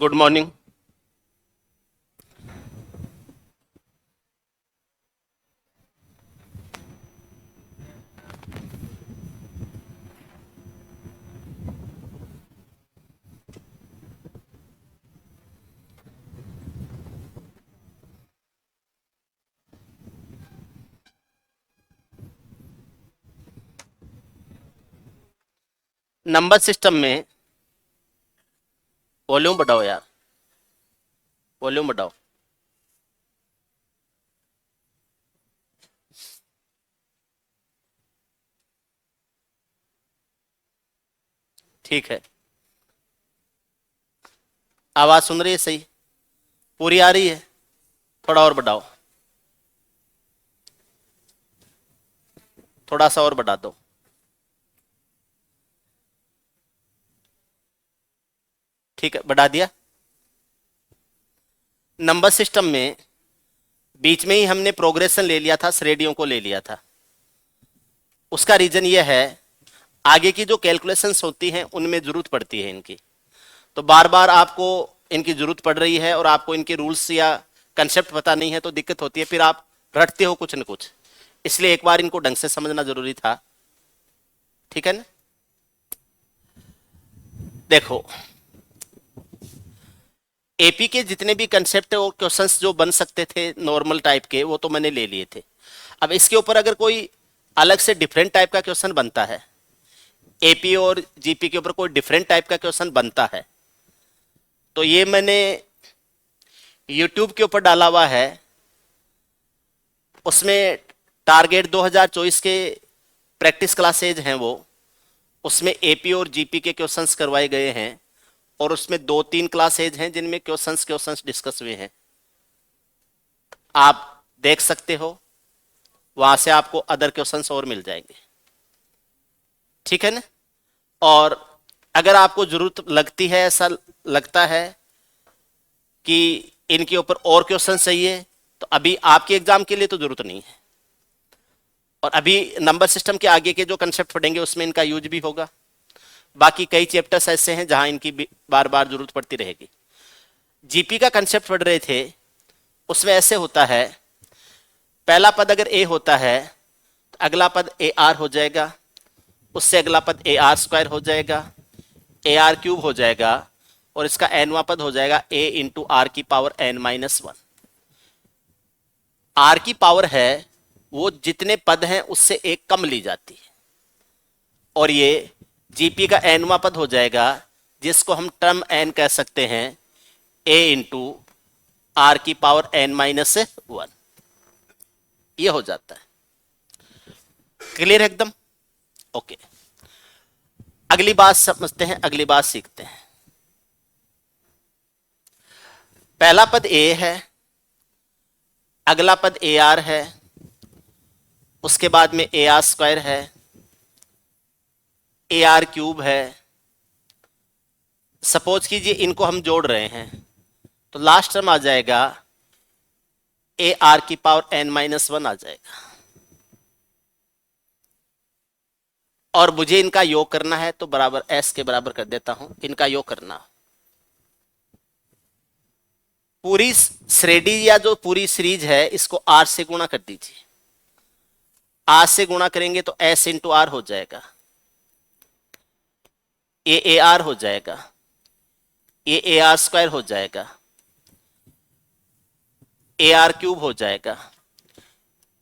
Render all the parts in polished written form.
Good morning. Number system में volume बढ़ाओ यार, वॉल्यूम बढ़ाओ। ठीक है, आवाज सुन रही है सही? पूरी आ रही है? थोड़ा और बढ़ाओ, थोड़ा सा और बढ़ा दो। ठीक है, बढ़ा दिया। नंबर सिस्टम में बीच में ही हमने प्रोग्रेशन ले लिया था, श्रेणियों को ले लिया था। उसका रीजन ये है, आगे की जो कैलकुलेशंस होती हैं उनमें जरूरत पड़ती है इनकी। तो बार बार आपको इनकी जरूरत पड़ रही है और आपको इनके रूल्स या कंसेप्ट पता नहीं है तो दिक्कत होती है, फिर आप रटते हो कुछ न कुछ। इसलिए एक बार इनको ढंग से समझना जरूरी था। ठीक है ना? देखो, एपी के जितने भी कंसेप्ट और क्वेश्चंस जो बन सकते थे नॉर्मल टाइप के, वो तो मैंने ले लिए थे। अब इसके ऊपर अगर कोई अलग से डिफरेंट टाइप का क्वेश्चन बनता है, एपी और जीपी के ऊपर कोई डिफरेंट टाइप का क्वेश्चन बनता है, तो ये मैंने यूट्यूब के ऊपर डाला हुआ है। उसमें टारगेट 2024 के प्रैक्टिस क्लासेज हैं वो, उसमें एपी और जीपी के क्वेश्चंस करवाए गए हैं और उसमें 2-3 क्लासेज हैं जिनमें क्वेश्चंस क्वेश्चंस डिस्कस हुए हैं। आप देख सकते हो, वहां से आपको अदर क्वेश्चंस और मिल जाएंगे। ठीक है ना? और अगर आपको जरूरत लगती है, ऐसा लगता है कि इनके ऊपर और क्वेश्चन चाहिए, तो अभी आपके एग्जाम के लिए तो जरूरत नहीं है। और अभी नंबर सिस्टम के आगे के जो कंसेप्ट पढ़ेंगे उसमें इनका यूज भी होगा। बाकी कई चैप्टर्स ऐसे हैं जहां इनकी बार बार जरूरत पड़ती रहेगी। जीपी का कंसेप्ट पढ़ रहे थे, उसमें ऐसे होता है, पहला पद अगर ए होता है तो अगला पद ए आर हो जाएगा, उससे अगला पद ए आर स्क्वायर हो जाएगा, ए आर क्यूब हो जाएगा, और इसका एनवा पद हो जाएगा ए इंटू आर की power n minus one. R की पावर है वो जितने पद हैं उससे एक कम ली जाती है, और ये जीपी का एनवा पद हो जाएगा जिसको हम टर्म एन कह सकते हैं, ए इंटू आर की पावर एन माइनस वन। ये हो जाता है। क्लियर है एकदम? ओके, अगली बात समझते हैं, अगली बात सीखते हैं। पहला पद ए है, अगला पद ए आर है, उसके बाद में ए आर स्क्वायर है, ए आर क्यूब है। सपोज कीजिए इनको हम जोड़ रहे हैं, तो लास्ट टर्म आ जाएगा ए आर की पावर एन माइनस वन आ जाएगा। और मुझे इनका योग करना है तो बराबर एस के बराबर कर देता हूं, इनका योग करना। पूरी श्रेणी या जो पूरी सीरीज है इसको आर से गुणा कर दीजिए। आर से गुणा करेंगे तो एस इंटू आर हो जाएगा, ए आर हो जाएगा, ए आर स्क्वायर हो जाएगा, ए आर क्यूब हो जाएगा,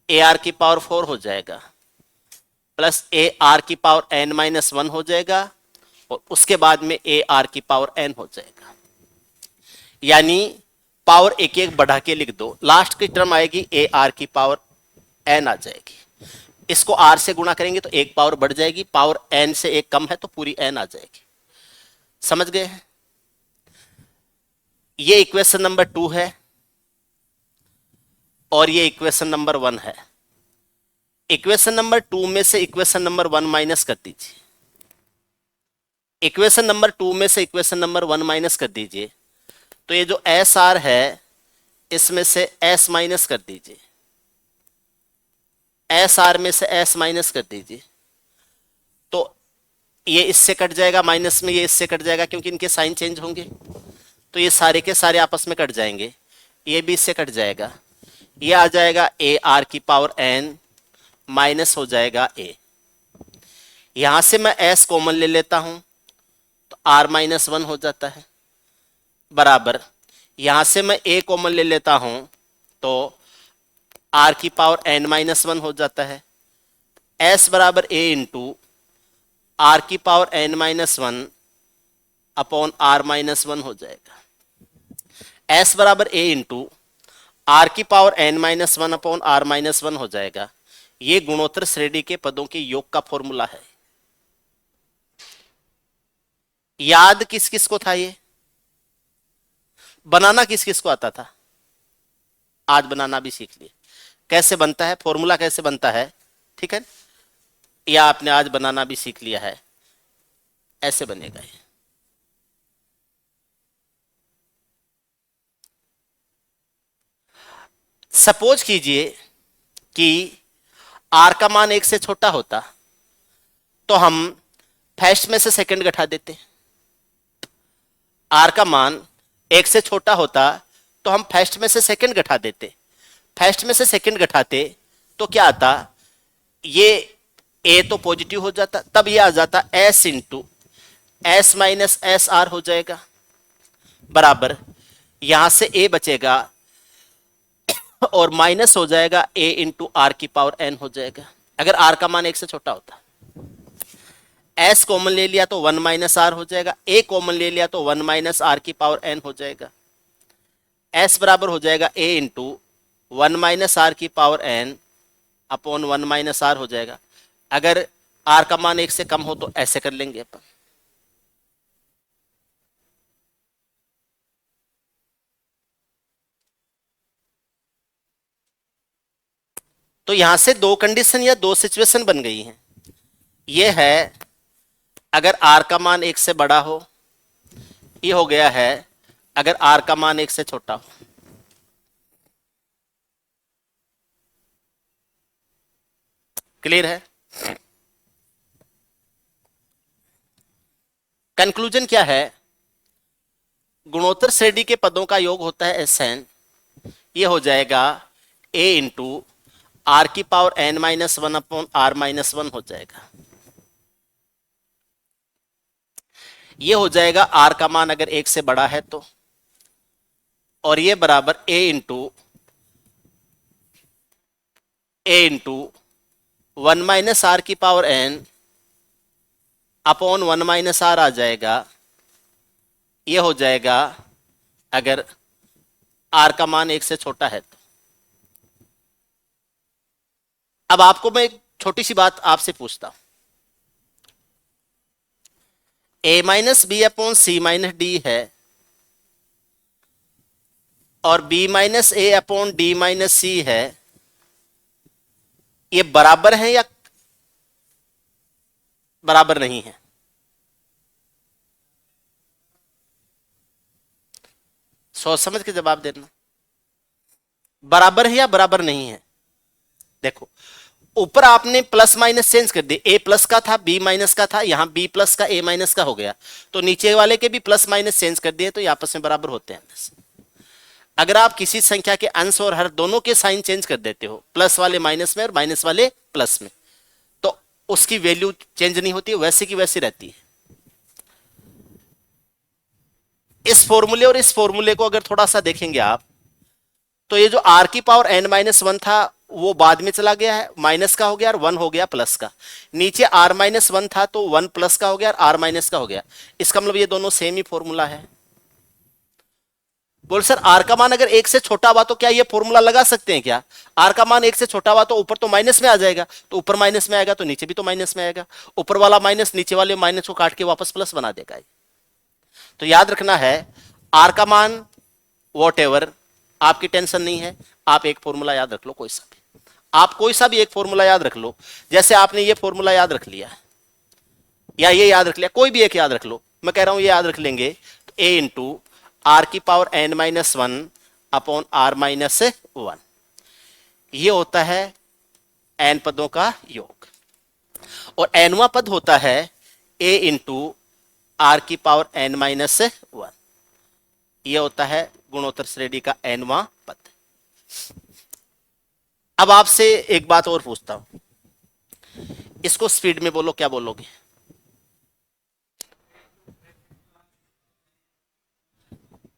ए आर की पावर 4 हो जाएगा, प्लस ए आर की पावर एन माइनस वन हो जाएगा, और उसके बाद में ए आर की पावर एन हो जाएगा। यानी पावर एक एक बढ़ा के लिख दो, लास्ट की टर्म आएगी ए आर की पावर एन आ जाएगी। इसको आर से गुणा करेंगे तो एक पावर बढ़ जाएगी, पावर एन से एक कम है तो पूरी एन आ जाएगी। समझ गए? ये इक्वेशन नंबर 2 है और ये इक्वेशन नंबर 1 है। इक्वेशन नंबर 2 में से इक्वेशन नंबर 1 माइनस कर दीजिए, इक्वेशन नंबर 2 में से इक्वेशन नंबर 1 माइनस कर दीजिए, तो ये जो एस आर है इसमें से एस माइनस कर दीजिए, एस आर में से एस माइनस कर दीजिए, तो ये इससे कट जाएगा माइनस में, ये इससे कट जाएगा क्योंकि इनके साइन चेंज होंगे। तो ये सारे के सारे आपस में कट जाएंगे, ये भी इससे कट जाएगा, ये आ जाएगा ए आर की पावर एन माइनस हो जाएगा ए। यहां से मैं एस कॉमन ले लेता हूं तो आर माइनस वन हो जाता है, बराबर यहां से मैं ए कॉमन ले लेता हूं तो आर की पावर एन माइनस वन हो जाता है। एस बराबर ए इंटू आर की power n minus one upon r minus one हो जाएगा। एस बराबर ए इंटू आर की power n minus one upon r minus one हो जाएगा। ये गुणोत्तर श्रेणी के पदों के योग का फॉर्मूला है। याद किस किस को था, ये बनाना किस किस को आता था? आज बनाना भी सीख लिए कैसे बनता है, फॉर्मूला कैसे बनता है, ठीक है। या आपने आज बनाना भी सीख लिया है, ऐसे बनेगा ये। सपोज कीजिए कि आर का मान एक से छोटा होता तो हम फर्स्ट में से सेकंड घटा देते। आर का मान एक से छोटा होता तो हम फर्स्ट में से सेकंड घटा देते। फर्स्ट में से सेकंड घटाते तो क्या आता, ये ए तो पॉजिटिव हो जाता, तब ये आ जाता S into S minus S R हो जाएगा, बराबर यहां से ए बचेगा और माइनस हो जाएगा ए इंटू आर की पावर एन हो जाएगा। अगर आर का मान एक से छोटा होता, एस कॉमन ले लिया तो वन माइनस आर हो जाएगा, ए कॉमन ले लिया तो वन माइनस आर की पावर एन हो जाएगा। एस बराबर हो जाएगा a into one minus r की power n upon one minus r हो जाएगा। अगर आर का मान एक से कम हो तो ऐसे कर लेंगे अपन। तो यहां से दो कंडीशन या दो सिचुएशन बन गई हैं। ये है अगर आर का मान एक से बड़ा हो, ये हो गया है अगर आर का मान एक से छोटा हो। क्लियर है? कंक्लूजन क्या है? गुणोत्तर श्रेणी के पदों का योग होता है एस एन। ये हो जाएगा ए इंटू आर की power n minus one upon r minus one हो जाएगा। ये हो जाएगा आर का मान अगर एक से बड़ा है तो, और ये बराबर a into one minus r की power n upon one minus r आ जाएगा। ये हो जाएगा अगर आर का मान एक से छोटा है तो। अब आपको मैं एक छोटी सी बात आपसे पूछता हूं, ए माइनस बी अपॉन सी माइनस डी है और बी माइनस ए अपॉन डी माइनस सी है, ये बराबर है या बराबर नहीं है? सोच समझ के जवाब देना। बराबर है या बराबर नहीं है? देखो ऊपर आपने प्लस माइनस चेंज कर दिए, ए प्लस का था बी माइनस का था, यहां बी प्लस का ए माइनस का हो गया, तो नीचे वाले के भी प्लस माइनस चेंज कर दिए तो ये आपस में बराबर होते हैं। अगर आप किसी संख्या के अंश और हर दोनों के साइन चेंज कर देते हो, प्लस वाले माइनस में और माइनस वाले प्लस में, तो उसकी वैल्यू चेंज नहीं होती, वैसे की वैसी रहती है। इस फॉर्मूले और इस फॉर्मूले को अगर थोड़ा सा देखेंगे आप, तो ये जो आर की पावर एन माइनस वन था वो बाद में चला गया है, माइनस का हो गया और वन हो गया प्लस का। नीचे आर माइनस वन था तो वन प्लस का हो गया और आर माइनस का हो गया। इसका मतलब ये दोनों सेम ही फॉर्मूला है। बोल सर आर का मान अगर एक से छोटा हुआ तो क्या ये फॉर्मूला लगा सकते हैं क्या? आर का मान एक से छोटा हुआ तो ऊपर तो माइनस में आ जाएगा, तो ऊपर माइनस में आएगा तो नीचे भी तो माइनस में आएगा, ऊपर वाला माइनस नीचे वाले माइनस को काट के वापस प्लस बना देगा। तो याद रखना है आर का मान वॉट एवर, आपकी टेंशन नहीं है, आप एक फॉर्मूला याद रख लो, कोई सा भी, आप कोई सा भी एक फॉर्मूला याद रख लो। जैसे आपने ये फॉर्मूला याद रख लिया या ये याद रख लिया, कोई भी एक याद रख लो, मैं कह रहा हूं ये याद रख लेंगे तो ए इंटू आर की power n minus one upon r minus one, ये होता है एन पदों का योग। और एनवा पद होता है ए इंटू आर की पावर एन माइनस वन। ये होता है गुणोत्तर श्रेणी का nवां पद। अब आपसे एक बात और पूछता हूं, इसको स्पीड में बोलो, क्या बोलोगे?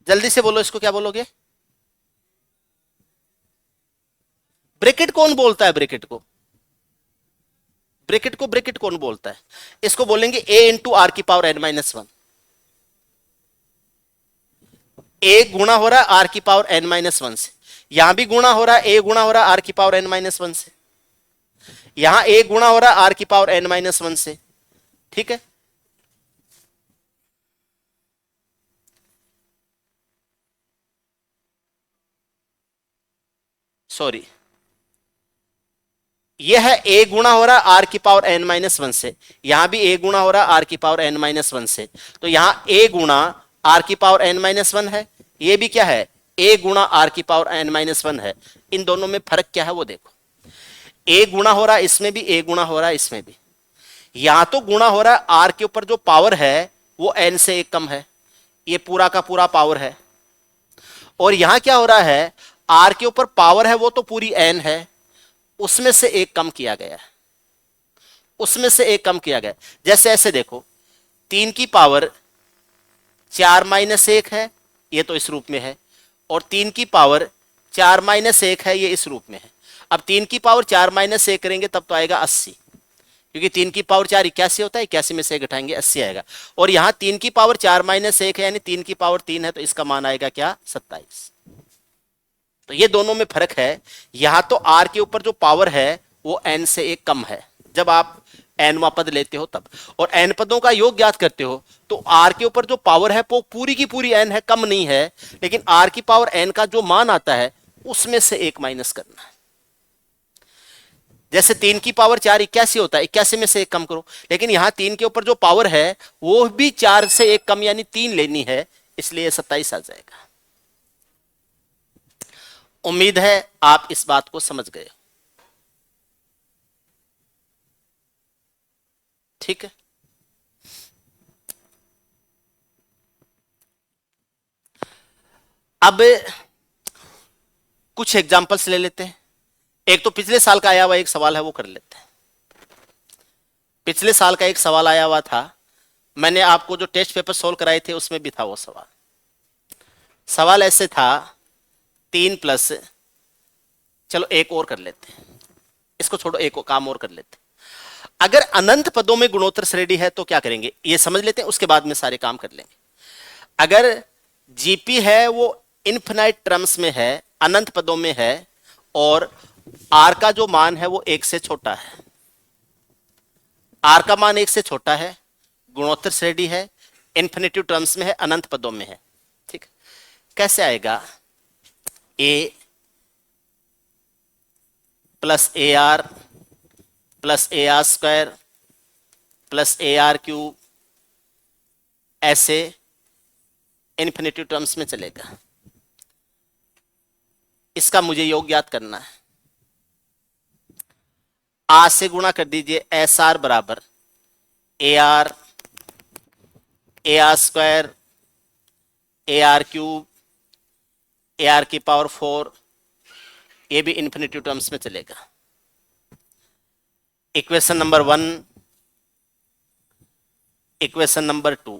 जल्दी से बोलो, इसको क्या बोलोगे? ब्रैकेट कौन बोलता है? ब्रैकेट कौन बोलता है? इसको बोलेंगे a इंटू आर की पावर n माइनस वन। ए गुणा हो रहा है आर की पावर n माइनस वन से, यहां भी गुणा हो रहा है, ए गुणा हो रहा है आर की पावर n माइनस वन से, यहां ए गुणा हो रहा है आर की पावर n माइनस वन से। ठीक है, सॉरी, यह है ए गुणा हो रहा है आर की पावर n माइनस वन से, यहां भी ए गुणा हो रहा है आर की पावर n माइनस वन से, तो यहां ए गुणा आर की पावर n माइनस वन है, ये भी क्या है, ए गुणा आर की पावर n माइनस वन है। इन दोनों में फर्क क्या है वो देखो, ए गुणा हो रहा है इसमें भी, ए गुणा हो रहा है इसमें भी। यहां तो गुणा हो रहा है आर के ऊपर जो पावर है वो n से एक कम है, ये पूरा का पूरा पावर है, और यहां क्या हो रहा है, आर के ऊपर पावर है वो तो पूरी n है, उसमें से एक कम किया गया है, उसमें से एक कम किया गया। जैसे ऐसे देखो, 3 की पावर 4 माइनस एक है, ये तो इस रूप में है, और 3 की पावर 4 माइनस एक है, ये इस रूप में है। अब 3 की पावर 4 माइनस एक करेंगे तब तो आएगा 80, क्योंकि 3 की पावर 4 81 होता है, 81 में से एक घटाएंगे 80 आएगा, और यहां 3 की पावर 4 माइनस एक है, यानी 3 की पावर 3 है, तो इसका मान आएगा क्या, 27। तो ये दोनों में फर्क है, यहां तो आर के ऊपर जो पावर है वो एन से एक कम है, जब आप एनवा पद लेते हो तब, और एन पदों का योग ज्ञात करते हो तो आर के ऊपर जो पावर है वो पूरी की पूरी एन है, कम नहीं है, लेकिन आर की पावर एन का जो मान आता है उसमें से एक माइनस करना है। जैसे 3 की पावर 4 81 होता है, 81 में से एक कम करो, लेकिन यहां 3 के ऊपर जो पावर है वो भी 4 से एक कम यानी 3 लेनी है, इसलिए 27 आ जाएगा। उम्मीद है आप इस बात को समझ गए। ठीक है, अब कुछ एग्जांपल्स ले लेते हैं। एक तो पिछले साल का आया हुआ एक सवाल है, वो कर लेते हैं। पिछले साल का एक सवाल आया हुआ था, मैंने आपको जो टेस्ट पेपर सोल्व कराए थे उसमें भी था वो सवाल। सवाल ऐसे था, 3 प्लस, चलो एक और कर लेते हैं, इसको छोड़ो, एक और काम और कर लेते हैं। अगर अनंत पदों में गुणोत्तर श्रेणी है तो क्या करेंगे, ये समझ लेते हैं, उसके बाद में सारे काम कर लेंगे। अगर जीपी है वो इनफिनाइट टर्म्स में है, अनंत पदों में है, और आर का जो मान है वो 1 से छोटा है, आर का मान 1 से छोटा है, गुणोत्तर श्रेणी है, इन्फिनेटिव टर्म्स में है, अनंत पदों में है। ठीक, कैसे आएगा, a plus a r plus a r square plus a r cube, ऐसे इन्फिनेटिव टर्म्स में चलेगा। इसका मुझे योग ज्ञात करना है, आर से गुणा कर दीजिए, एस आर बराबर ए r square A r cube A R की पावर 4, ये भी इन्फिनेटिव टर्म्स में चलेगा। इक्वेशन नंबर 1, इक्वेशन नंबर 2,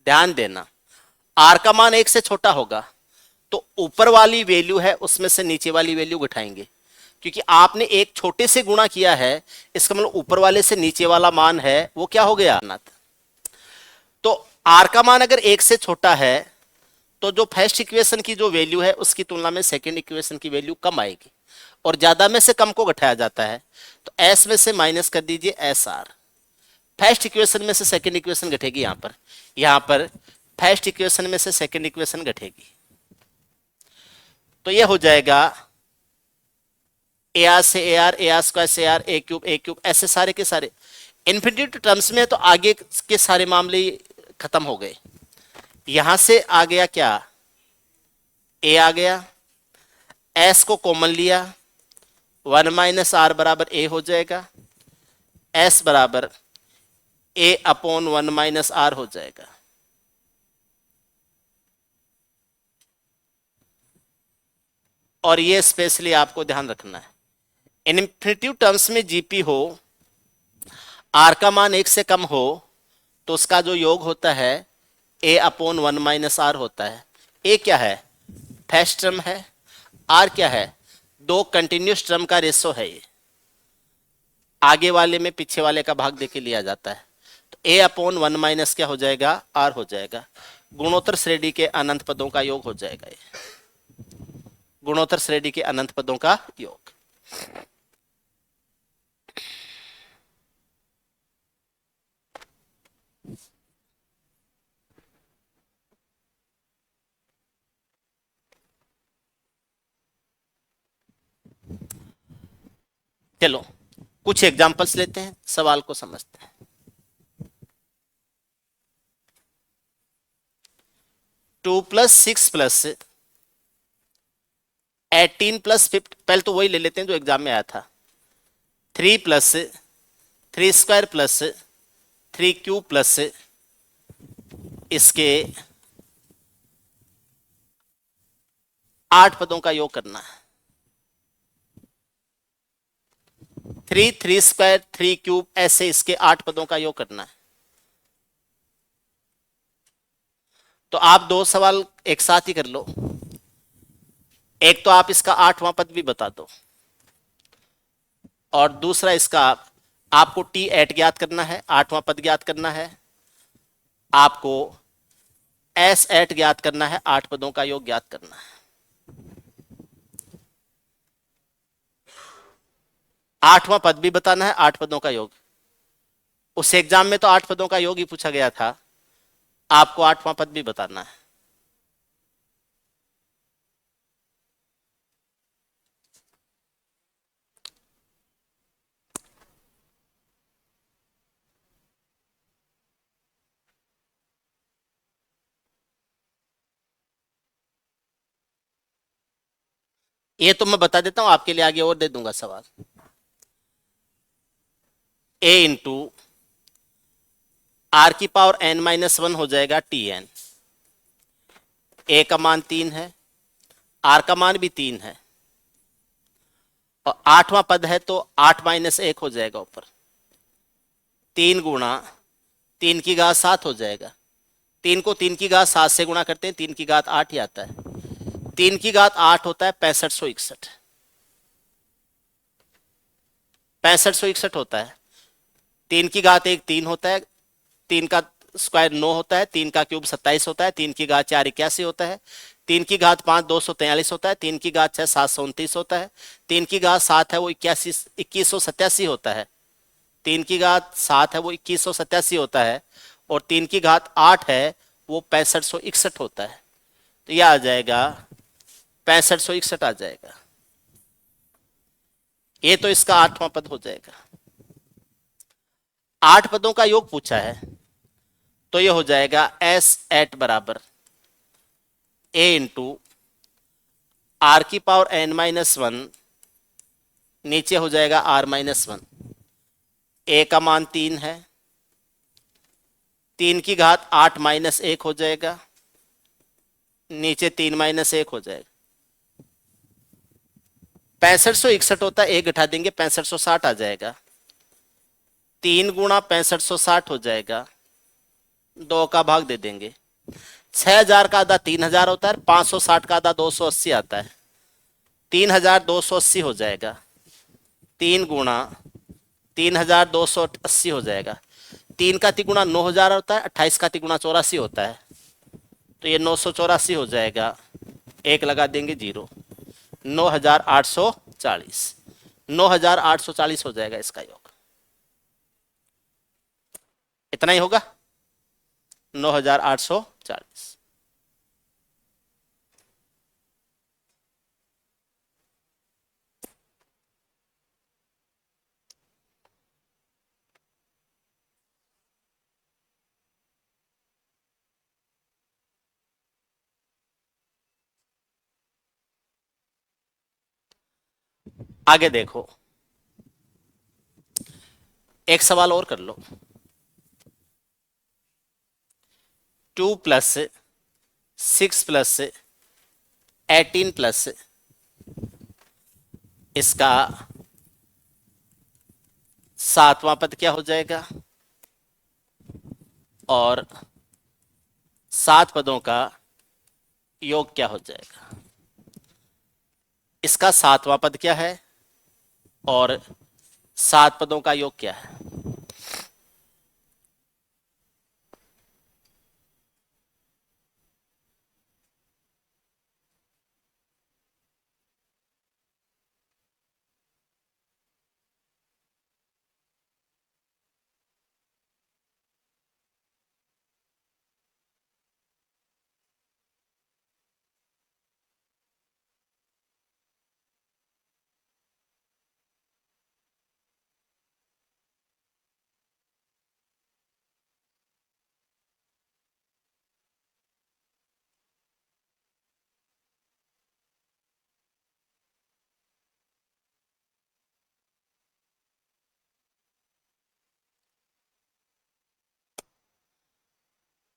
ध्यान देना, आर का मान 1 से छोटा होगा तो ऊपर वाली वैल्यू है उसमें से नीचे वाली वैल्यू घटाएंगे, क्योंकि आपने एक छोटे से गुणा किया है, इसका मतलब ऊपर वाले से नीचे वाला मान है वो क्या हो गया, तो आर का मान अगर 1 से छोटा है तो जो फर्स्ट इक्वेशन की जो वैल्यू है उसकी तुलना में सेकंड इक्वेशन की वैल्यू कम आएगी, और ज्यादा में से कम को घटाया जाता है, तो एस में से माइनस कर दीजिए एस आर, फर्स्ट इक्वेशन में से सेकंड इक्वेशन घटेगी, यहां पर फर्स्ट इक्वेशन में से सेकंड इक्वेशन घटेगी, तो यह हो जाएगा ए आर से ए आर स्क्वायर से ए क्यूब, ऐसे सारे के सारे इन्फिनिटी टर्म्स में है, तो आगे के सारे मामले खत्म हो गए। यहां से आ गया क्या, ए आ गया, एस को कॉमन लिया, 1 माइनस आर बराबर ए हो जाएगा, एस बराबर ए अपॉन 1 माइनस आर हो जाएगा। और ये स्पेशली आपको ध्यान रखना है, इन्फिनिटिव टर्म्स में जीपी हो, आर का मान 1 से कम हो, तो उसका जो योग होता है ए अपॉन 1 माइनस आर होता है। ए क्या है? फर्स्ट टर्म है। आर क्या है? दो कंटिन्यूस टर्म का रेशो है। ये आगे वाले में पीछे वाले का भाग देके लिया जाता है। तो ए अपॉन 1 माइनस क्या हो जाएगा? आर हो जाएगा। गुणोत्तर श्रेणी के अनंत पदों का योग हो जाएगा ये, गुणोत्तर श्रेणी के अनंत पदों का योग। चलो कुछ एग्जांपल्स लेते हैं, सवाल को समझते हैं। 2 प्लस 6 प्लस 18 प्लस 50, पहले तो वही ले लेते हैं जो एग्जाम में आया था। 3 plus 3 square plus 3 cube plus इसके 8 पदों का योग करना है। 3 स्क्वायर 3 क्यूब ऐसे इसके 8 पदों का योग करना है। तो आप दो सवाल एक साथ ही कर लो। एक तो आप इसका 8वां पद भी बता दो, और दूसरा इसका आपको टी एट ज्ञात करना है, 8वां पद ज्ञात करना है, आपको एस एट ज्ञात करना है, 8 पदों का योग ज्ञात करना है। 8वां पद भी बताना है, 8 पदों का योग। उस एग्जाम में तो 8 पदों का योग ही पूछा गया था, आपको 8वां पद भी बताना है। ये तो मैं बता देता हूं, आपके लिए आगे और दे दूंगा सवाल। ए इंटू आर की पावर एन माइनस 1 हो जाएगा टी एन। ए का मान 3 है, आर का मान भी 3 है, और 8वां पद है तो 8 माइनस 1 हो जाएगा ऊपर। 3 गुणा 3 की घात 7 हो जाएगा। 3 को 3 की घात 7 से गुणा करते हैं, 3 की घात 8 ही आता है। 3 की घात 8 होता है 6561, 6561 होता है। 3 की घात 1 3 होता है, 3 का स्क्वायर 9 होता है, 3 का क्यूब 27 होता है, 3 की घात 4 81 होता है, 3 की घात 5 243 होता है, 3 की घात 6 729 होता है, 3 की घात 7 है वो 2187 होता है, 3 की घात 7 है वो 2187 होता है, और 3 की घात 8 है वो 6561 होता है। तो यह आ जाएगा 6561 आ जाएगा। ये तो इसका 8वां पद हो जाएगा। 8 पदों का योग पूछा है, तो ये हो जाएगा एस एट बराबर ए इंटू आर की पावर एन माइनस 1, नीचे हो जाएगा आर माइनस 1। ए का मान 3 है, 3 की घात 8 माइनस 1 हो जाएगा, नीचे 3 माइनस 1 हो जाएगा। 6561 होता है, 1 घटा देंगे 6560 आ जाएगा। 3 गुणा 6560 हो जाएगा, 2 का भाग दे देंगे। 6000 का आधा 3000 होता है, 560 का आधा 280 आता है, 3280 हो जाएगा। 3 गुणा 3280 हो जाएगा। 3 का तिगुणा 9000 होता है, 28 का तिगुणा 84 होता है, तो ये 984 हो जाएगा। एक लगा देंगे 0, 9840, 9840 हो जाएगा इसका योग। इतना ही होगा, 9840। आगे देखो, एक सवाल और कर लो। 2 प्लस 6 प्लस 18 प्लस इसका सातवां पद क्या हो जाएगा, और सात पदों का योग क्या हो जाएगा। इसका सातवां पद क्या है और सात पदों का योग क्या है।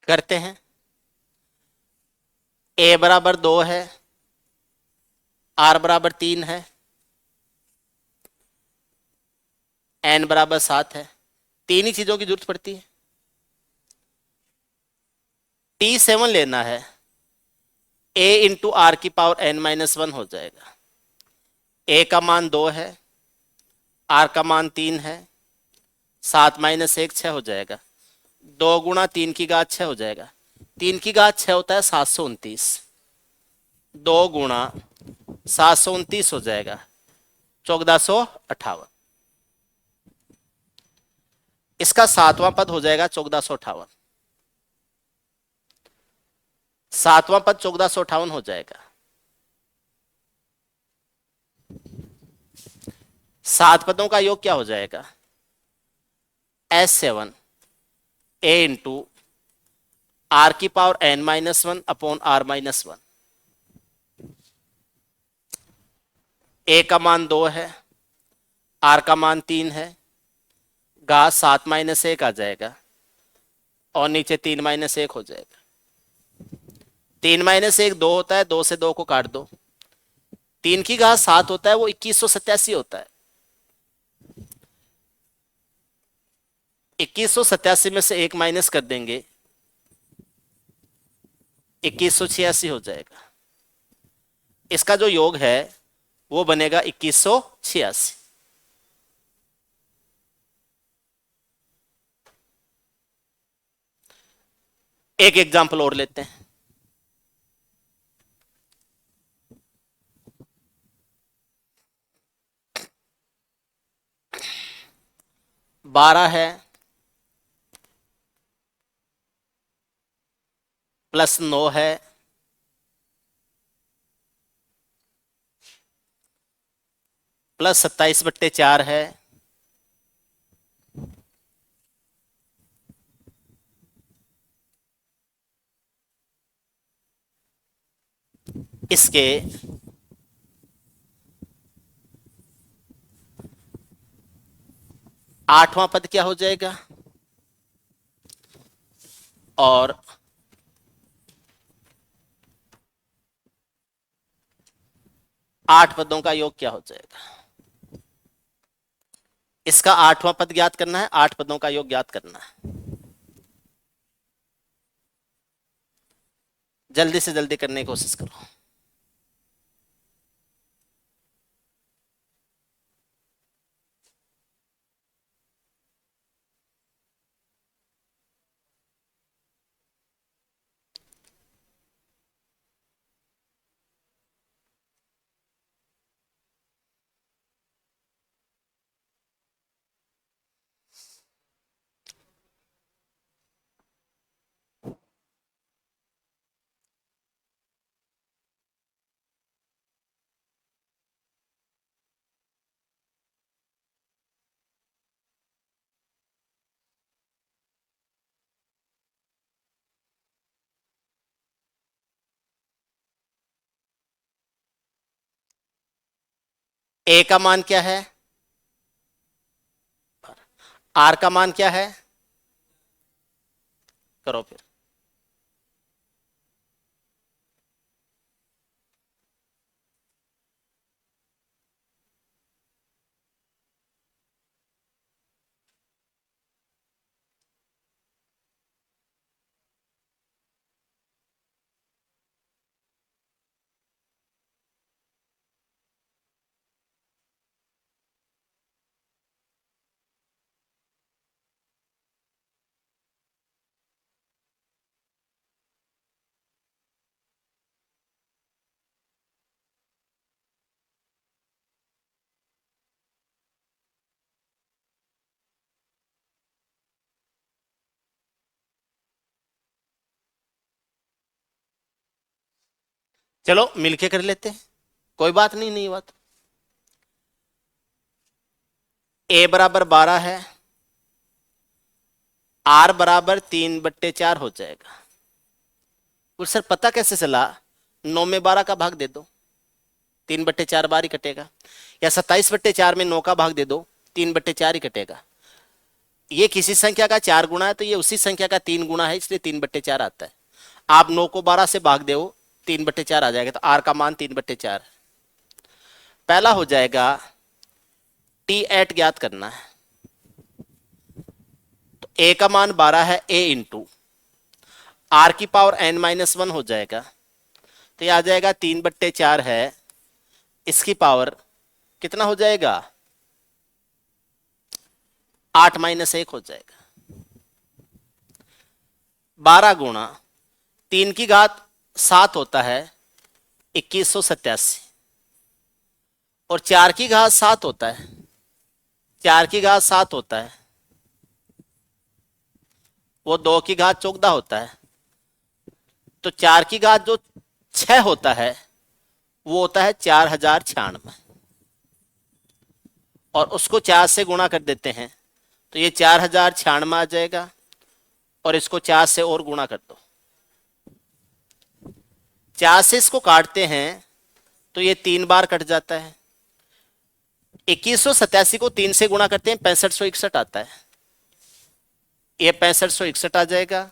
करते हैं। ए बराबर 2 है, आर बराबर 3 है, एन बराबर 7 है। तीन ही चीजों की जरूरत पड़ती है। T7 लेना है, ए इंटू आर की पावर n-1 हो जाएगा। ए का मान 2 है, आर का मान 3 है, 7 - 1 6 हो जाएगा। 2 × 3 की घात 6 हो जाएगा। 3 की घात 6 होता है 729। 2 × 729 हो जाएगा 1458। इसका सातवां पद हो जाएगा 1458। सातवां पद 1458 हो जाएगा। सात पदों का योग क्या हो जाएगा, S7 ए इंटू आर की पावर n-1 अपॉन r-1। ए का मान 2 है, आर का मान 3 है, घात 7 - 1 आ जाएगा और नीचे 3 - 1 हो जाएगा। 3 - 1 2 होता है, 2 से 2 को काट दो। 3 की घात 7 होता है, वो 2187 होता है। 2187 में से 1 माइनस कर देंगे, 2186 हो जाएगा। इसका जो योग है वो बनेगा 2186। एक एग्जाम्पल और लेते हैं। 12 है प्लस 9 है प्लस 27/4 है, इसके आठवां पद क्या हो जाएगा और आठ पदों का योग क्या हो जाएगा। इसका आठवां पद ज्ञात करना है, आठ पदों का योग ज्ञात करना है। जल्दी से जल्दी करने की कोशिश करो। ए का मान क्या है, आर का मान क्या है, करो फिर। चलो मिलके कर लेते हैं, कोई बात नहीं, नहीं बात। ए बराबर 12 है, आर बराबर 3/4 हो जाएगा। और सर पता कैसे चला? 9 में 12 का भाग दे दो, 3/4 बार ही कटेगा। या 27/4 में 9 का भाग दे दो, 3/4 ही कटेगा। ये किसी संख्या का 4 गुना है तो ये उसी संख्या का 3 गुना है, इसलिए 3/4 आता है। आप 9 को 12 से भाग दो, 3/4 आ जाएगा, तो आर का मान 3/4। पहला हो जाएगा टी एट ज्ञात करना है, तो ए का मान 12 है, ए इंटू आर की पावर n-1 हो जाएगा, तो ये आ जाएगा 3/4 है, इसकी पावर कितना हो जाएगा? 8-1 हो जाएगा। 12 गुणा 3 की घात 7 होता है 2187, और 4 की घात 7 होता है, 4 की घात 7 होता है, वो 2 की घात 14 होता है। तो 4 की घात जो 6 होता है वो होता है 4096, और उसको 4 से गुणा कर देते हैं तो ये 4096 आ जाएगा, और इसको 4 से और गुणा कर दो। 4 से इसको काटते हैं तो ये 3 बार कट जाता है। 2187 को 3 से गुणा करते हैं, 6561 आता है, ये 6561 आ जाएगा,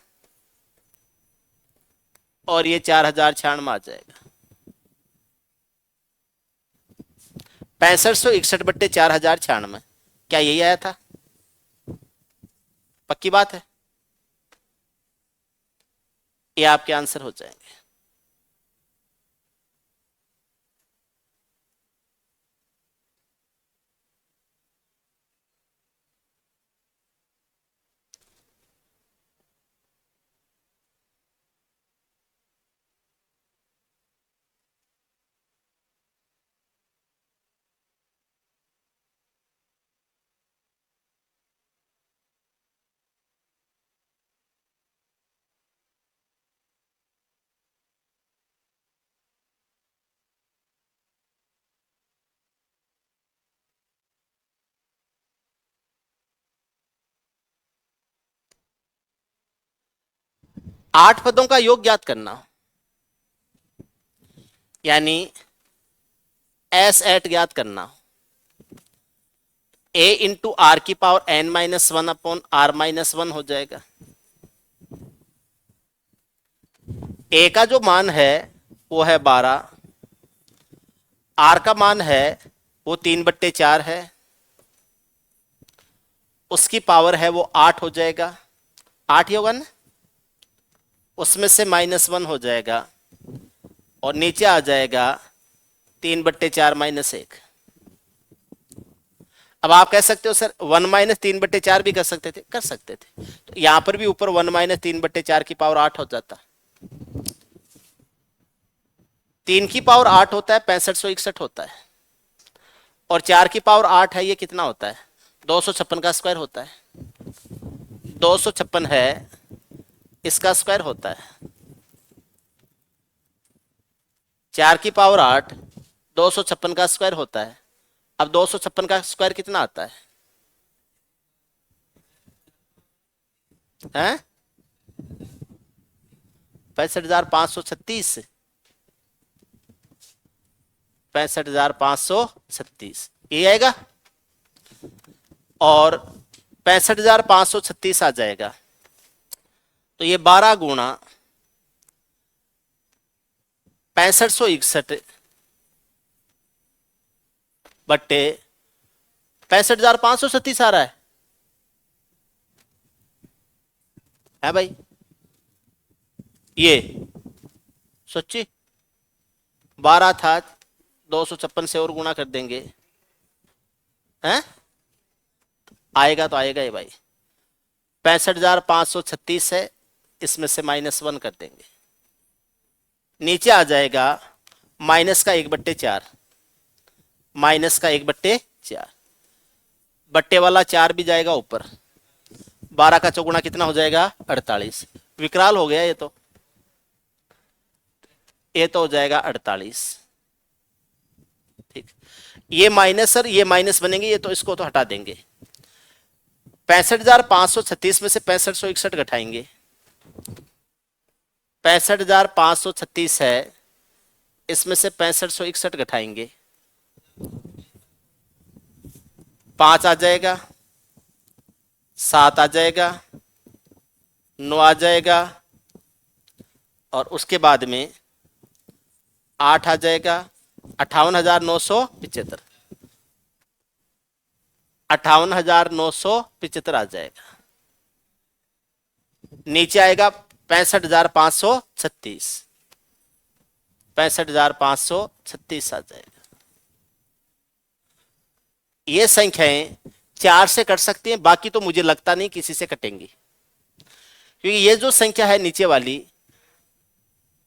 और ये 4096 आ जाएगा। 6561/4096, क्या यही आया था? पक्की बात है, ये आपके आंसर हो जाएंगे। आठ पदों का योग ज्ञात करना, यानी एस एट ज्ञात करना। ए इंटू आर की पावर n-1 अपॉन r-1 हो जाएगा। ए का जो मान है वो है 12, आर का मान है वो 3/4 है, उसकी पावर है वो 8 हो जाएगा, 8 ही होगा ना, उसमें से -1 हो जाएगा, और नीचे आ जाएगा 3/4 -1। अब आप कह सकते हो सर 1 - 3/4 भी कर सकते थे, कर सकते थे, तो यहां पर भी ऊपर 1 - 3/4 की पावर 8 हो जाता। 3 की पावर 8 होता है 6561 होता है, और 4 की पावर 8 है, ये कितना होता है? 256 का स्क्वायर होता है। 256 है, इसका स्क्वायर होता है। 4 की पावर 8 256 का स्क्वायर होता है। अब 256 का स्क्वायर कितना आता है? हैं? 65,536, 65,536 ये आएगा, और 65,536 आ जाएगा। तो ये 12 गुणा 6561 बट्टे 65,536 आ रहा है भाई? ये सच्ची 12 था, 256 से और गुणा कर देंगे, हैं? आएगा तो आएगा ये भाई। 65,536 है, इसमें से -1 कर देंगे, नीचे आ जाएगा माइनस का 1/4, माइनस का 1/4, बट्टे वाला 4 भी जाएगा ऊपर, 12 का चौगुना कितना हो जाएगा? 48। विकराल हो गया ये तो। ये तो हो जाएगा 48। ठीक, ये माइनस और ये माइनस बनेंगे, ये तो इसको तो हटा देंगे। 65,536 में से 6561 घटाएंगे। 65,536 है, इसमें से 6561 घटाएंगे, 5 आ जाएगा, 7 आ जाएगा, 9 आ जाएगा, और उसके बाद में 8 आ जाएगा। 58,975, 58,975 आ जाएगा। नीचे आएगा 65,536, 65,536 आ जाएगा। ये संख्याएं 4 से कट सकती हैं, बाकी तो मुझे लगता नहीं किसी से कटेंगी, क्योंकि ये जो संख्या है नीचे वाली,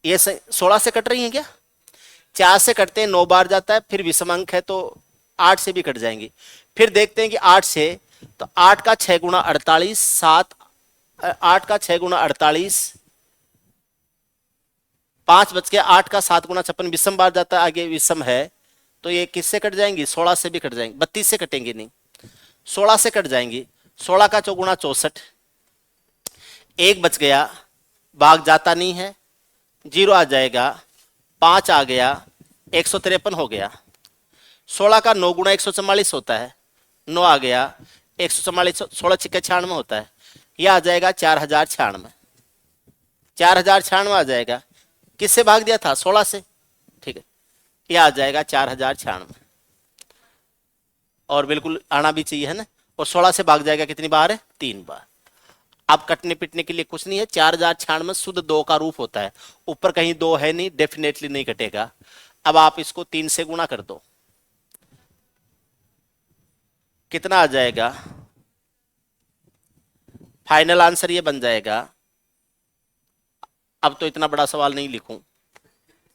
ये 16 से कट रही है क्या? 4 से कटते हैं, 9 बार जाता है, फिर विषम अंक है तो 8 से भी कट जाएंगी। फिर देखते हैं कि 8 से, तो 8 का 6 गुणा 48, 7, 8 का 6 गुणा 48, 5 बच गया, 8 का 7 गुणा 56, विषम बार जाता है, आगे विषम है, तो ये किससे कट जाएंगी? 16 से भी कट जाएंगी। 32 से कटेंगे नहीं, 16 से कट जाएंगी। 16 का 4 गुणा 64, 1 बच गया, भाग जाता नहीं है, 0 आ जाएगा, 5 आ गया, 153 हो गया। 16 का 9 गुणा 144 होता है, 9 आ गया, 144, 16 छिक्के 96 होता है, यह आ जाएगा 4096, 4096 आ जाएगा। किससे भाग दिया था? 16 से। ठीक है, यह आ जाएगा 4096, और बिल्कुल आना भी चाहिए है ना। और 16 से भाग जाएगा कितनी बार है? 3 बार। अब कटने पिटने के लिए कुछ नहीं है। 4096 शुद्ध 2 का रूप होता है, ऊपर कहीं 2 है नहीं, डेफिनेटली नहीं कटेगा। अब आप इसको 3 से गुणा कर दो, कितना आ जाएगा? फाइनल आंसर ये बन जाएगा। अब तो इतना बड़ा सवाल नहीं लिखूं,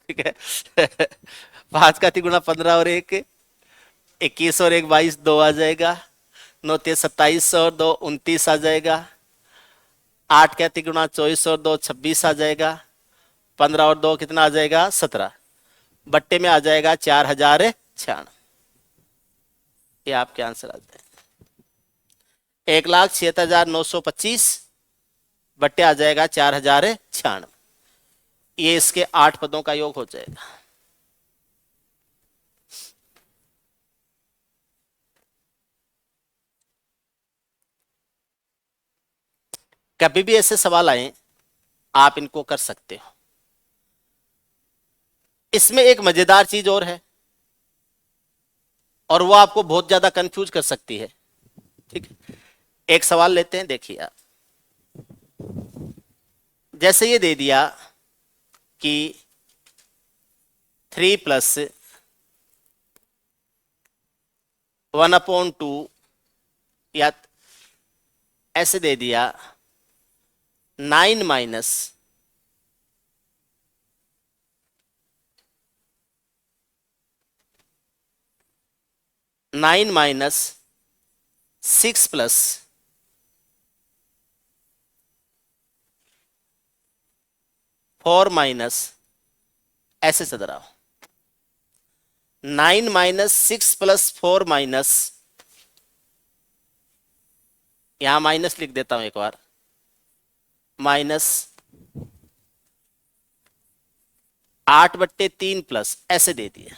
ठीक है। 5 का 3 गुणा 15 और 1 21 और 1 22, 2 आ जाएगा। 9 3 27 और 2 29 आ जाएगा। 8 का 3 गुणा 24 और 2 26 आ जाएगा। 15 और 2 कितना आ जाएगा? 17। बट्टे में आ जाएगा 4096। ये आपके आंसर आ जाएगा 1,76,925, बट्टे आ जाएगा 4096। ये इसके 8 पदों का योग हो जाएगा। कभी भी ऐसे सवाल आए, आप इनको कर सकते हो। इसमें एक मजेदार चीज और है, और वो आपको बहुत ज्यादा कंफ्यूज कर सकती है। ठीक है, एक सवाल लेते हैं, देखिए आप। जैसे ये दे दिया कि 3 प्लस 1/2, या ऐसे दे दिया 9 माइनस 6 प्लस 4 माइनस, ऐसे चल रहा हो। 9 माइनस 6 प्लस 4 माइनस, यहां माइनस लिख देता हूं एक बार, माइनस 8/3 प्लस, ऐसे दे दिया।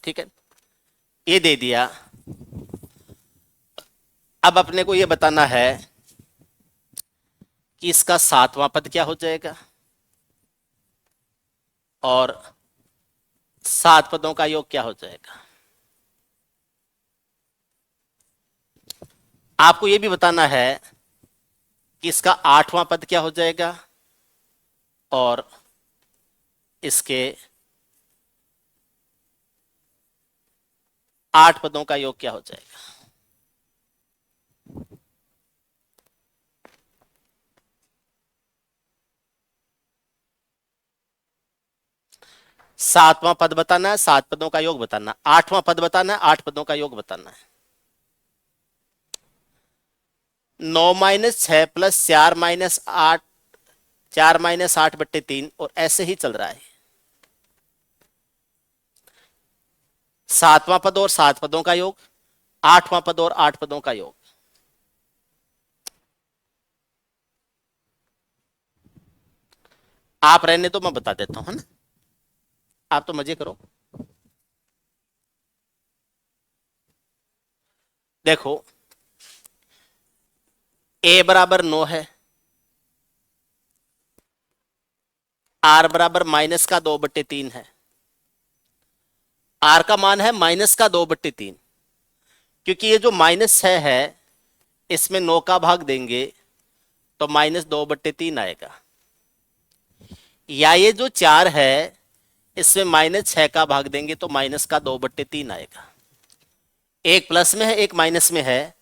ठीक है, ये दे दिया। अब अपने को ये बताना है कि इसका 7वां पद क्या हो जाएगा, और 7 पदों का योग क्या हो जाएगा। आपको यह भी बताना है कि इसका 8वां पद क्या हो जाएगा, और इसके 8 पदों का योग क्या हो जाएगा। सातवां पद बताना है, 7 पदों का योग बताना। 8वां पद बताना है, 8 पदों का योग बताना है। 9 - 6 प्लस 4 - 8, 4 - 8/3 और ऐसे ही चल रहा है। सातवां पद और 7 पदों का योग, आठवां पद और 8 पदों का योग। आप रहने तो मैं बता देता हूं, है ना। आप तो मजे करो। देखो, ए बराबर 9 है, आर बराबर -का 2/3 है। आर का मान है -का 2/3, क्योंकि ये जो -6 है इसमें 9 का भाग देंगे तो -2/3 आएगा। या ये जो 4 है इसमें -6 का भाग देंगे तो -का 2/3 आएगा। एक प्लस में है एक माइनस में है,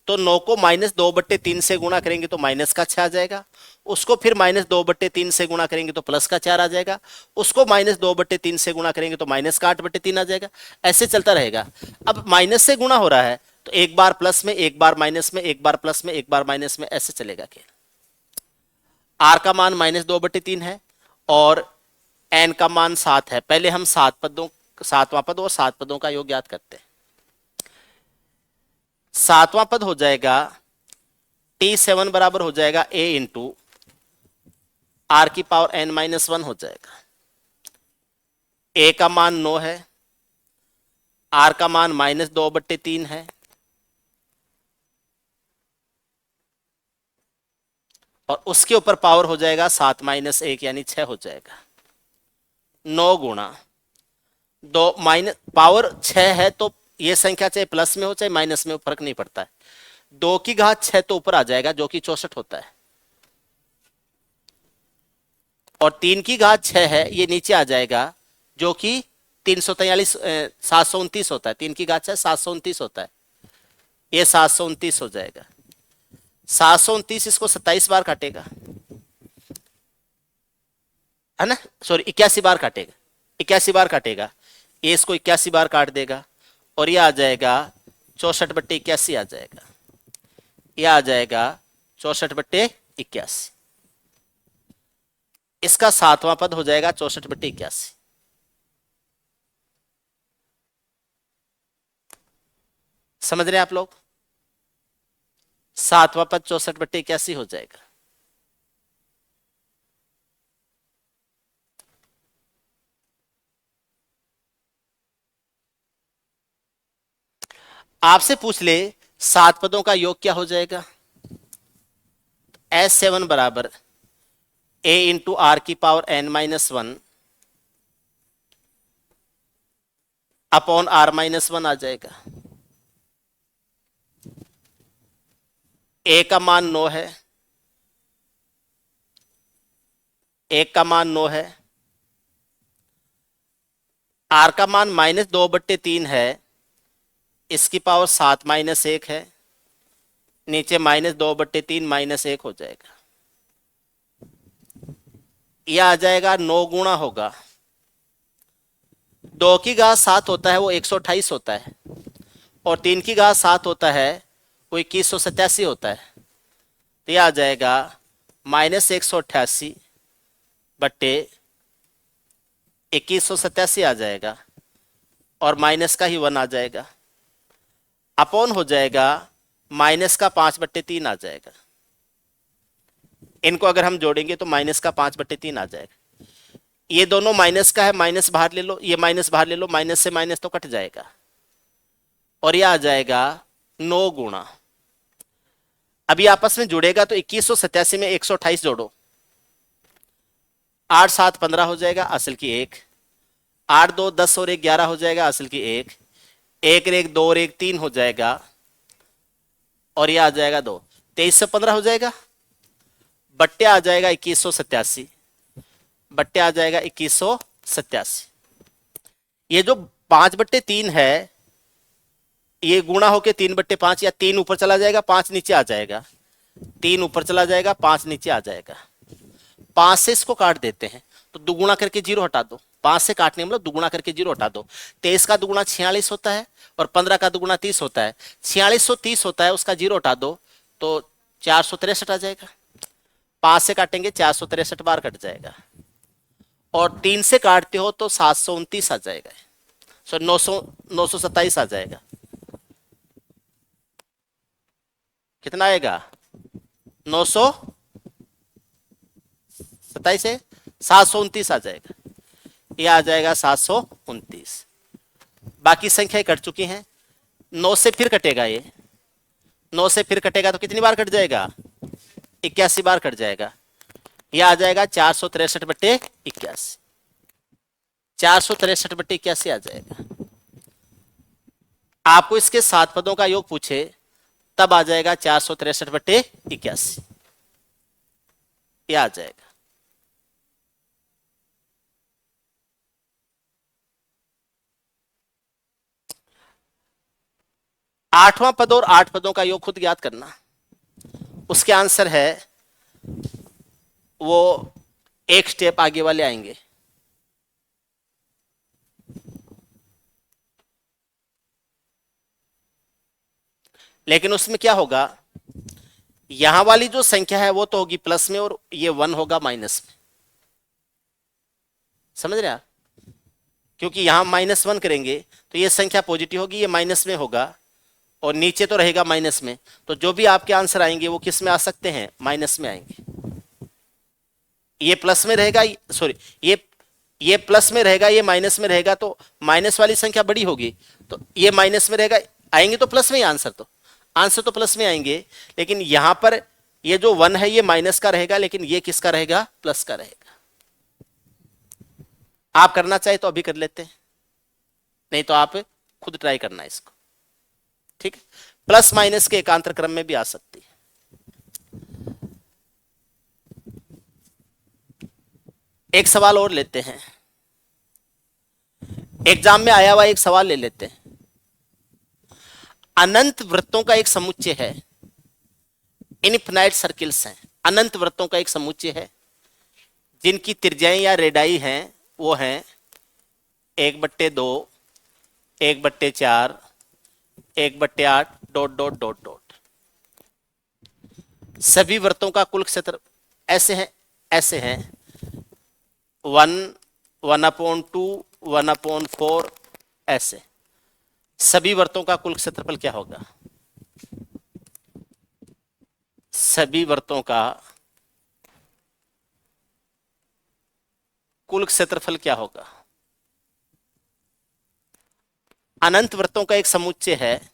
तो 9 को -2/3 से गुणा करेंगे तो -का 6 आ जाएगा। उसको फिर -2/3 से गुणा करेंगे तो +का 4 आ जाएगा। उसको -2/3 से गुणा करेंगे तो -का 8/3 आ जाएगा। ऐसे चलता रहेगा। अब माइनस से गुणा हो रहा है तो एक बार प्लस में, एक बार माइनस में, एक बार प्लस में, एक बार माइनस में, ऐसे चलेगा। क्या आर का मान -2/3 है और एन का मान 7 है। पहले हम 7वां पद और 7 पदों का योग याद करते हैं। 7वां पद हो जाएगा T7 बराबर हो जाएगा A इंटू R⁻n-1 हो जाएगा। A का मान 9 है, R का मान -2/3 है और उसके ऊपर पावर हो जाएगा 7 - 1 यानी 6 हो जाएगा। 9 गुणा 2 माइनस पावर 6 है तो ये संख्या चाहे प्लस में हो चाहे माइनस में हो, फर्क नहीं पड़ता है। 2 की घात 6 तो ऊपर आ जाएगा जो कि 64 होता है, और 3 की घात 6 है ये नीचे आ जाएगा जो कि 343 729 होता है। 3 की घात 6 729 होता है, ये 729 हो जाएगा। 729 इसको 27 बार काटेगा, है ना, सॉरी 81 बार काटेगा। 81 बार काटेगा, ये इसको 81 बार काट देगा और ये आ जाएगा 64/81 आ जाएगा। ये आ जाएगा 64/81। इसका 7वां पद हो जाएगा 64/81। समझ रहे हैं आप लोग? 7वां पद 64/81 हो जाएगा। आपसे पूछ ले 7 पदों का योग क्या हो जाएगा? S7 बराबर A into R⁻n-1 upon R-1 आ जाएगा। A का मान 9 है, एक का मान 9 है, R का मान -2/3 है, इसकी पावर 7 - 1 है, नीचे -2/3 -1 हो जाएगा। यह आ जाएगा 9 गुणा होगा 2 की घात 7 होता है वो 128 होता है, और 3 की घात 7 होता है वो 2187 होता है। तो यह आ जाएगा -188/2187 आ जाएगा और माइनस का ही 1 आ जाएगा, अपॉन हो जाएगा -का 5/3 आ जाएगा। इनको अगर हम जोड़ेंगे तो -का 5/3 आ जाएगा। ये दोनों माइनस का है, माइनस बाहर ले लो, ये माइनस बाहर ले लो, माइनस से माइनस तो कट जाएगा और यह आ जाएगा 9 गुणा। अभी आपस में जुड़ेगा तो 2187 में 128 जोड़ो, 8 7 15 हो जाएगा, असल की 1, 8 2 10 और 1 11 हो जाएगा, असल की 1, 1 और 1 2 और 1 3 हो जाएगा और यह आ जाएगा 2, 23 से 15 हो जाएगा, बट्टे आ जाएगा 2187, बट्टे आ जाएगा 2187। ये जो 5/3 है ये गुणा होके 3/5 या 3 ऊपर चला जाएगा 5 नीचे आ जाएगा, 3 ऊपर चला जाएगा 5 नीचे आ जाएगा। 5 से इसको काट देते हैं तो दुगुणा करके 0 हटा दो, 5 से काटने मतलब दुगुणा करके 0 हटा दो। 23 का दुगुणा 46 होता है और 15 का दुगुणा 30 होता है। 4630 होता है, उसका 0 हटा दो तो 463 आ जाएगा। 5 से काटेंगे 463 बार कट जाएगा, और 3 से काटते हो तो 729 आ जाएगा। सो 927 आ जाएगा। कितना आएगा? 927 से 729 आ जाएगा। ये आ जाएगा 729। बाकी संख्याएं कट चुकी हैं। 9 से फिर कटेगा, ये 9 से फिर कटेगा तो कितनी बार कट जाएगा? 81 बार कट जाएगा। ये आ जाएगा 463/81। 463/81 आ जाएगा। आपको इसके 7 पदों का योग पूछे तब आ जाएगा 463/81। ये आ जाएगा। आठवां पद और 8 पदों का योग खुद याद करना। उसके आंसर है वो एक स्टेप आगे वाले आएंगे। लेकिन उसमें क्या होगा, यहां वाली जो संख्या है वो तो होगी प्लस में, और ये 1 होगा माइनस में। समझ रहे आप? क्योंकि यहां -1 करेंगे तो ये संख्या पॉजिटिव होगी, ये माइनस में होगा, और नीचे तो रहेगा माइनस में। तो जो भी आपके आंसर आएंगे वो किस में आ सकते हैं? माइनस में आएंगे। ये प्लस में रहेगा, सॉरी, ये प्लस में रहेगा, ये माइनस में रहेगा, तो माइनस वाली संख्या बड़ी होगी, तो ये माइनस में रहेगा, आएंगे तो प्लस में ही आंसर तो प्लस में आएंगे। लेकिन यहां पर ये जो 1 है ये माइनस का रहेगा, लेकिन ये किसका रहेगा? प्लस का रहेगा। आप करना चाहे तो अभी कर लेते हैं, नहीं तो आप खुद ट्राई करना इसको। ठीक है, प्लस माइनस के एकांतर क्रम में भी आ सकती है। एक सवाल और लेते हैं, एग्जाम में आया हुआ एक सवाल ले लेते हैं। अनंत वृत्तों का एक समुच्चय है, इनफिनाइट सर्किल्स हैं, अनंत वृत्तों का एक समुच्चय है जिनकी त्रिज्याएं या रेडियाई हैं वो हैं 1/2, 1/4, 1/8 ... सभी वृत्तों का कुल क्षेत्र ऐसे हैं 1, 1/2, 1/4, ऐसे। सभी वृत्तों का कुल क्षेत्रफल क्या होगा? सभी वृत्तों का कुल क्षेत्रफल क्या होगा? अनंत वृत्तों का एक समुच्चय है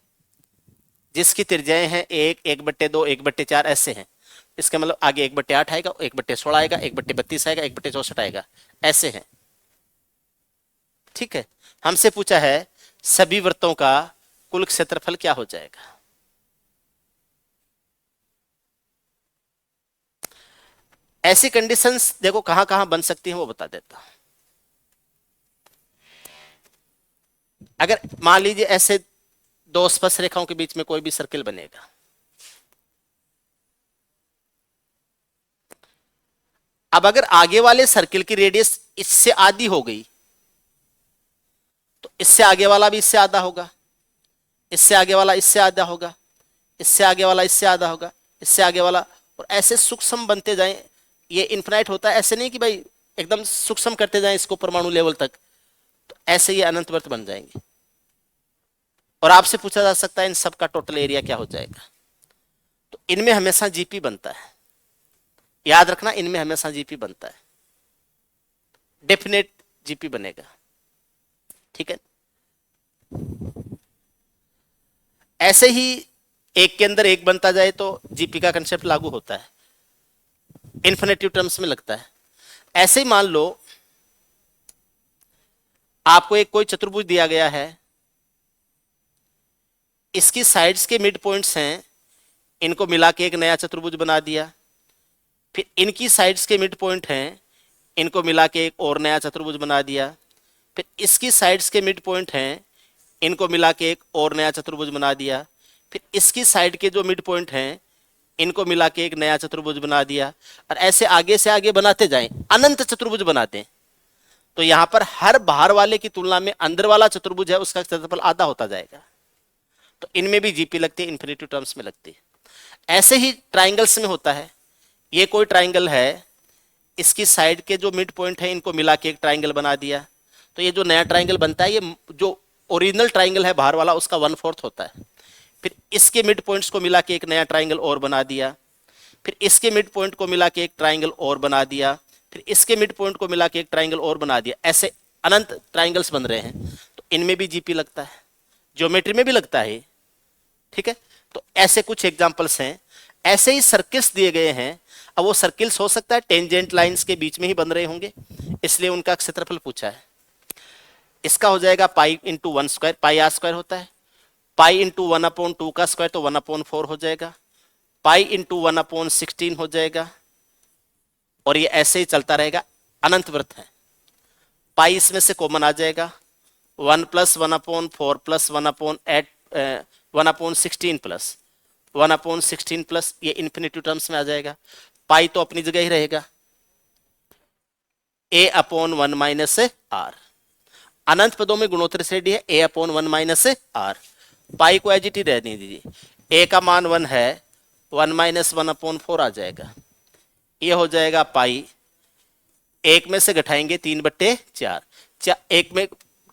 जिसकी त्रिज्याएं हैं 1, 1/2, 1/4 ऐसे हैं। इसका मतलब आगे 1/8 आएगा, 1/16 आएगा, 1/32 आएगा, 1/64 आएगा, ऐसे हैं। ठीक है, हमसे पूछा है सभी वृत्तों का कुल क्षेत्रफल क्या हो जाएगा? ऐसी कंडीशंस देखो कहां कहां बन सकती हैं वो बता देता हूं। अगर मान लीजिए ऐसे दो स्पर्श रेखाओं के बीच में कोई भी सर्किल बनेगा, अब अगर आगे वाले सर्किल की रेडियस इससे आधी हो गई तो इससे आगे वाला भी इससे आधा होगा, इससे आगे वाला इससे आधा होगा, इससे आगे वाला इससे आधा होगा, इससे आगे वाला, और ऐसे सूक्ष्म बनते जाएं। ये इनफिनाइट होता है, ऐसे नहीं कि भाई एकदम सूक्ष्म करते जाएं इसको परमाणु लेवल तक, तो ऐसे ये अनंत वृत्त बन जाएंगे। और आपसे पूछा जा सकता है इन सब का टोटल एरिया क्या हो जाएगा? तो इनमें हमेशा जीपी बनता है, याद रखना, इनमें हमेशा जीपी बनता है, डेफिनेट जीपी बनेगा। ठीक है, ऐसे ही एक के अंदर एक बनता जाए तो जीपी का कंसेप्ट लागू होता है, इन्फिनेटिव टर्म्स में लगता है। ऐसे ही मान लो आपको एक कोई चतुर्भुज दिया गया है, इसकी साइड्स के मिड पॉइंट्स हैं, इनको मिला के एक नया चतुर्भुज बना दिया। फिर इनकी साइड्स के मिड पॉइंट हैं, इनको मिला के एक और नया चतुर्भुज बना दिया। फिर इसकी साइड्स के मिड पॉइंट हैं, इनको मिला के एक और नया चतुर्भुज बना दिया। फिर इसकी साइड के जो मिड पॉइंट हैं, इनको मिला के एक नया चतुर्भुज बना दिया। और ऐसे आगे से आगे बनाते जाएं, अनंत चतुर्भुज बनाते हैं। तो यहां पर हर बाहर वाले की तुलना में अंदर वाला चतुर्भुज है उसका क्षेत्रफल आधा होता जाएगा। तो इनमें भी जीपी लगती है, इन्फिनेटिव टर्म्स में लगती है। ऐसे ही ट्राइंगल्स में होता है। ये कोई ट्राइंगल है, इसकी साइड के जो मिड पॉइंट है इनको मिला के एक ट्राइंगल बना दिया, तो ये जो नया ट्राइंगल बनता है, ये जो ओरिजिनल ट्राइंगल है बाहर वाला उसका 1/4 होता है। फिर इसके मिड पॉइंट्स को मिला के एक नया ट्राइंगल और बना दिया, फिर इसके मिड पॉइंट को मिला के एक ट्राइंगल और बना दिया, फिर इसके मिड पॉइंट को मिला के एक ट्राइंगल और बना दिया। ऐसे अनंत ट्राइंगल्स बन रहे हैं, तो इनमें भी जीपी लगता है, ज्योमेट्री में भी लगता है। ठीक है, तो ऐसे कुछ एग्जांपल्स हैं। ऐसे ही सर्किल्स दिए गए हैं। अब वो सर्किल्स हो सकता है टेंजेंट लाइंस के बीच में ही बन रहे होंगे, इसलिए उनका क्षेत्रफल पूछा है। इसका हो जाएगा pi into 1/2, pi r square होता है। पाई इंटू 1/2 का स्क्वायर तो 1/4 हो जाएगा। पाई इंटू 1/16 हो जाएगा, और ये ऐसे ही चलता रहेगा, अनंत वृत्त है। पाई इसमें से कॉमन आ जाएगा, 1 + 1/4 + 1/16 प्लस 1/16 प्लस, ये इन्फिनिटी टर्म्स में आ जाएगा। पाई तो अपनी जगह ही रहेगा, a/1 - r। अनंत पदों में गुणोत्तर श्रेणी है a/1 - r। पाई को एज इट इज रहने दीजिए। a का मान 1 है, 1 - 1/4 आ जाएगा। ये हो जाएगा पाई, एक में से घटाएंगे 3/4, एक में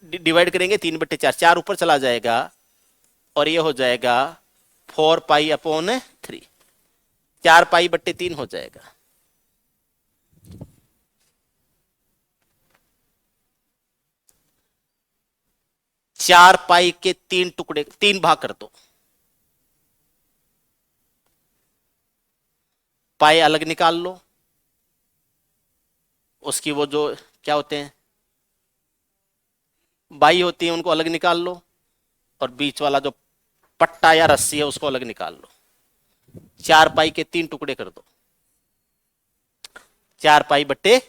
डिवाइड करेंगे 3/4, 4 ऊपर चला जाएगा, और ये हो जाएगा 4π/3, 4π/3 हो जाएगा। चार पाई के 3 टुकड़े, 3 भाग कर दो, पाई अलग निकाल लो, उसकी वो जो क्या होते हैं बाई होती है उनको अलग निकाल लो, और बीच वाला जो पट्टा या रस्सी है उसको अलग निकाल लो। 4 पाई के 3 टुकड़े कर दो, 4π/3।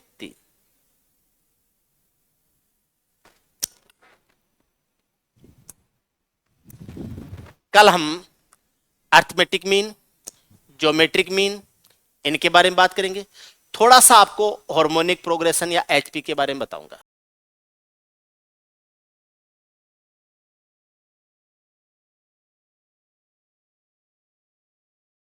कल हम अर्थमेटिक मीन, ज्योमेट्रिक मीन, इनके बारे में बात करेंगे। थोड़ा सा आपको हार्मोनिक प्रोग्रेशन या एचपी के बारे में बताऊंगा।